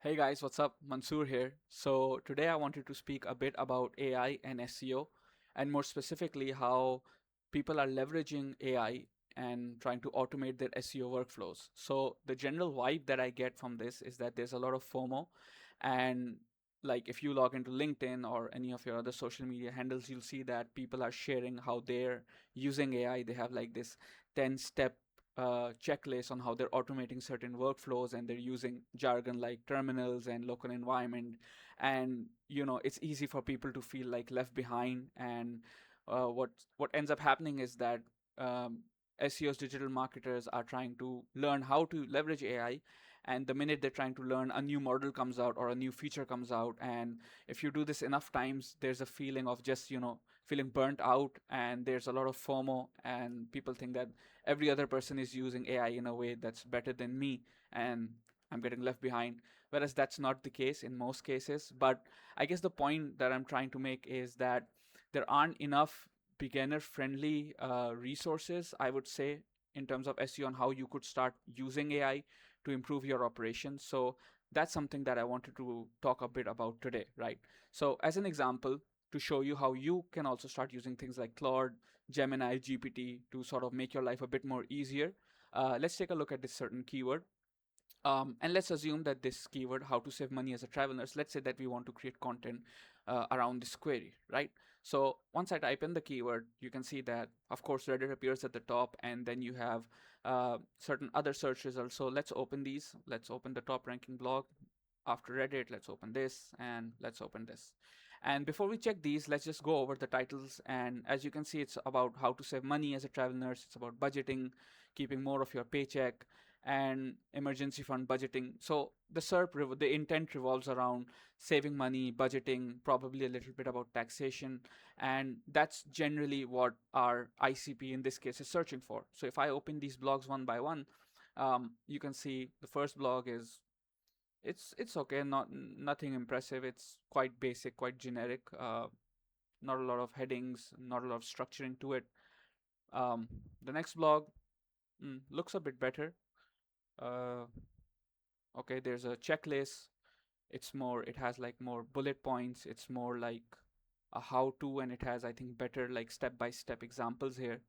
Hey guys, what's up? Mansoor here. So today I wanted to speak a bit about AI and SEO, and more specifically how people are leveraging AI and trying to automate their SEO workflows. So the general vibe that I get from this is that there's a lot of FOMO, and like if you log into LinkedIn or any of your other social media handles, you'll see that people are sharing how they're using AI. They have like this 10-step checklist on how they're automating certain workflows, and they're using jargon like terminals and local environment. And it's easy for people to feel like left behind. And what ends up happening is that SEOs, digital marketers, are trying to learn how to leverage AI, and the minute they're trying to learn, a new model comes out or a new feature comes out. And if you do this enough times, there's a feeling of just feeling burnt out, and there's a lot of FOMO, and people think that every other person is using AI in a way that's better than me, and I'm getting left behind. Whereas that's not the case in most cases. But I guess the point that I'm trying to make is that there aren't enough beginner friendly resources, I would say, in terms of SEO on how you could start using AI to improve your operations. So that's something that I wanted to talk a bit about today, right? So, as an example, to show you how you can also start using things like Claude, Gemini, GPT to sort of make your life a bit more easier. Let's take a look at this certain keyword. And let's assume that this keyword, how to save money as a traveler, let's say that we want to create content around this query, right? So once I type in the keyword, you can see that, of course, Reddit appears at the top, and then you have certain other search results. So let's open these. Let's open the top ranking blog. After Reddit, let's open this, and let's open this. And before we check these, let's just go over the titles. And as you can see, it's about how to save money as a travel nurse. It's about budgeting, keeping more of your paycheck, and emergency fund budgeting. So the the intent revolves around saving money, budgeting, probably a little bit about taxation, and that's generally what our ICP in this case is searching for. So if I open these blogs one by one, you can see the first blog is, it's okay, nothing impressive. It's quite basic, quite generic. Not a lot of headings, not a lot of structuring to it. Um, the next blog looks a bit better. Uh, okay, there's a checklist. It has like more bullet points. It's more like a how to, and it has, I think, better like step by step examples here,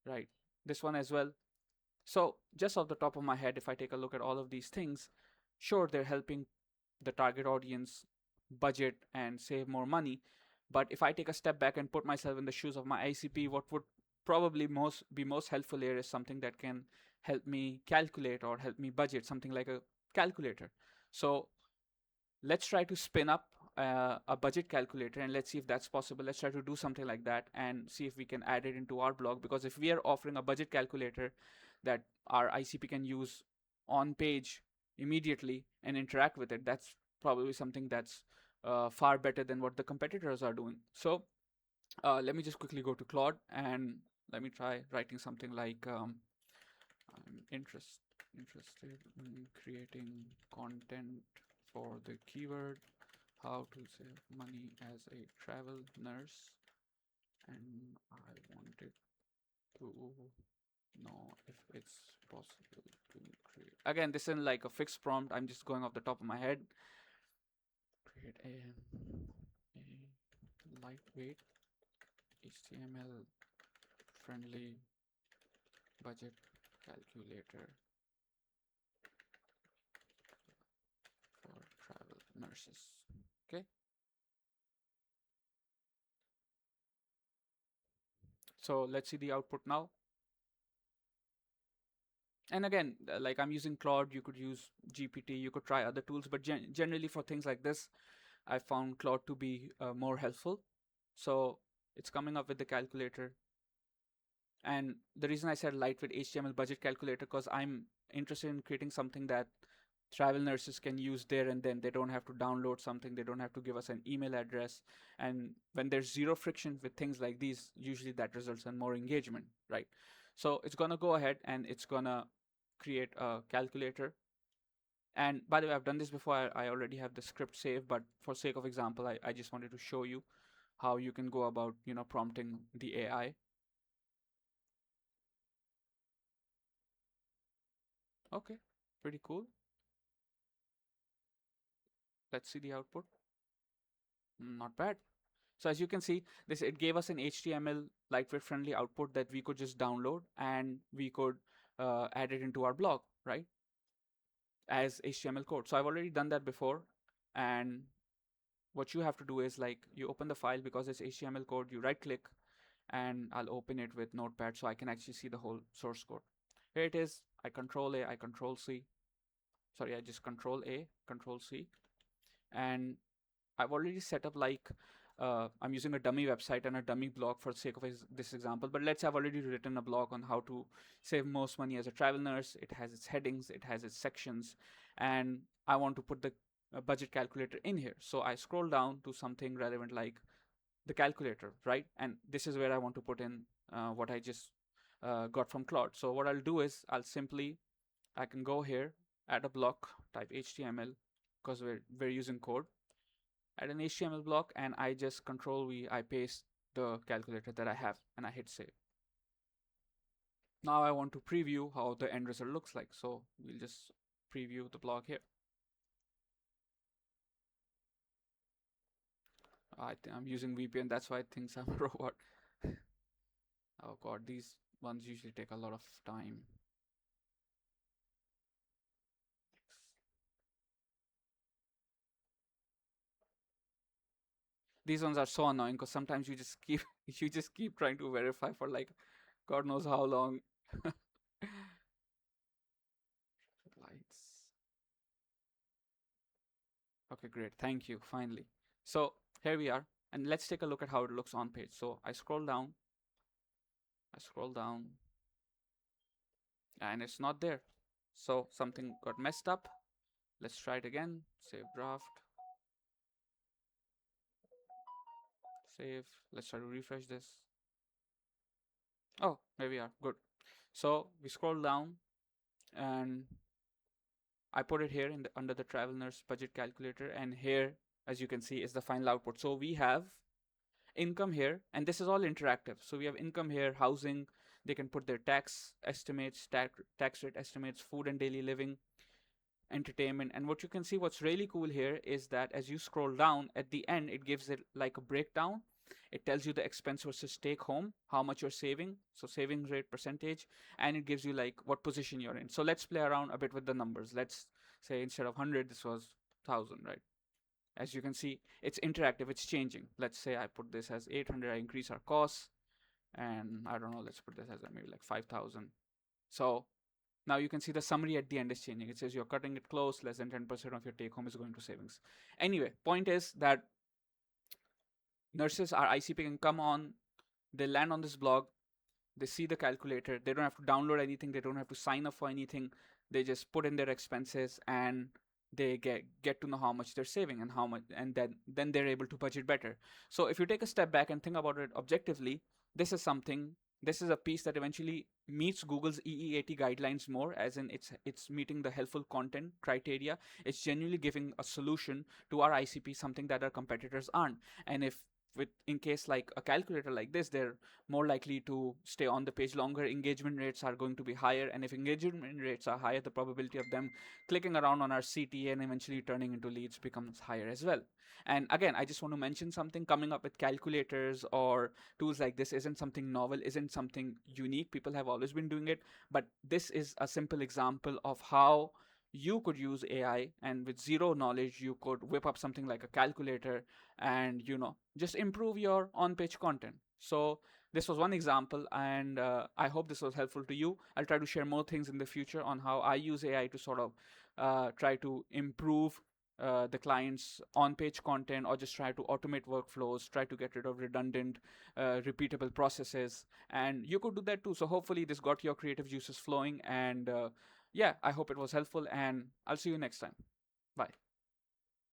right? This one as well. So just off the top of my head, if I take a look at all of these things, sure, they're helping the target audience budget and save more money. But if I take a step back and put myself in the shoes of my ICP, what would probably most helpful here is something that can help me calculate or help me budget, something like a calculator. So let's try to spin up a budget calculator, and let's see if that's possible. Let's try to do something like that and see if we can add it into our blog, because if we are offering a budget calculator that our ICP can use on page immediately and interact with it, that's probably something that's far better than what the competitors are doing. So let me just quickly go to Claude, and let me try writing something like, I'm interested in creating content for the keyword how to save money as a travel nurse, and I wanted to know if it's possible to create. Again, this isn't like a fixed prompt. I'm just going off the top of my head. Create a lightweight HTML friendly budget calculator for travel nurses. Okay. So let's see the output now. And again, like I'm using Claude, you could use GPT, you could try other tools, but generally for things like this, I found Claude to be more helpful. So it's coming up with the calculator. And the reason I said lightweight HTML budget calculator, because I'm interested in creating something that travel nurses can use there and then. They don't have to download something, they don't have to give us an email address. And when there's zero friction with things like these, usually that results in more engagement, right? So it's gonna go ahead and it's gonna create a calculator. And by the way, I've done this before. I already have the script saved, but for sake of example, I just wanted to show you how you can go about prompting the AI. Okay, pretty cool. Let's see the output. Not bad. So as you can see, this it gave us an HTML lightweight friendly output that we could just download and we could add it into our blog, right? As HTML code. So I've already done that before. And what you have to do is like you open the file because it's HTML code, you right click and I'll open it with Notepad so I can actually see the whole source code. Here it is. I control A, I control C. Sorry, I just control A, control C. And I've already set up like I'm using a dummy website and a dummy blog for the sake of this example, but let's say I've already written a blog on how to save most money as a travel nurse. It has its headings, it has its sections, and I want to put the budget calculator in here. So I scroll down to something relevant like the calculator, right? And this is where I want to put in what I just got from Claude. So what I'll do is I can go here, add a block, type HTML because we're using code, add an HTML block, and I just control V, I paste the calculator that I have and I hit save. Now I want to preview how the end result looks like. So we'll just preview the block here. I'm using VPN, that's why it thinks I'm a robot. Oh god, these ones usually take a lot of time. These ones are so annoying because sometimes you just keep trying to verify for like God knows how long. Lights. Okay, great. Thank you. Finally. So here we are, and let's take a look at how it looks on page. So I scroll down, and it's not there. So something got messed up. Let's try it again. Save draft. Save. Let's try to refresh this. Oh, here we are. Good. So we scroll down, and I put it here in under the travel nurse budget calculator, and here, as you can see, is the final output. So we have income here, and this is all interactive. So we have income here, housing. They can put their tax estimates, tax rate estimates, food and daily living, entertainment. And what you can see, what's really cool here is that as you scroll down at the end, it gives it like a breakdown. It tells you the expense versus take home, how much you're saving, so saving rate percentage, and it gives you like what position you're in. So let's play around a bit with the numbers. Let's say instead of 100, this was 1000, right? As you can see, it's interactive, it's changing. Let's say I put this as 800, I increase our costs, and I don't know, let's put this as maybe like 5000. So now you can see the summary at the end is changing. It says you're cutting it close, less than 10% of your take home is going to savings. Anyway, point is that nurses are ICP can come on, they land on this blog, they see the calculator, they don't have to download anything, they don't have to sign up for anything, they just put in their expenses and they get to know how much they're saving and how much, and then they're able to budget better. So if you take a step back and think about it objectively, this is something, this is a piece that eventually meets Google's EE80 guidelines more, as in it's meeting the helpful content criteria. It's genuinely giving a solution to our ICP, something that our competitors aren't. And if with in case like a calculator like this, they're more likely to stay on the page longer, engagement rates are going to be higher, and if engagement rates are higher, the probability of them clicking around on our CTA and eventually turning into leads becomes higher as well. And again, I just want to mention something, coming up with calculators or tools like this isn't something novel, isn't something unique. People have always been doing it, but this is a simple example of how you could use AI, and with zero knowledge you could whip up something like a calculator and just improve your on-page content. So this was one example, and I hope this was helpful to you. I'll try to share more things in the future on how I use AI to sort of try to improve the client's on-page content, or just try to automate workflows, try to get rid of redundant, repeatable processes. And you could do that too. So hopefully this got your creative juices flowing, and yeah, I hope it was helpful, and I'll see you next time. Bye.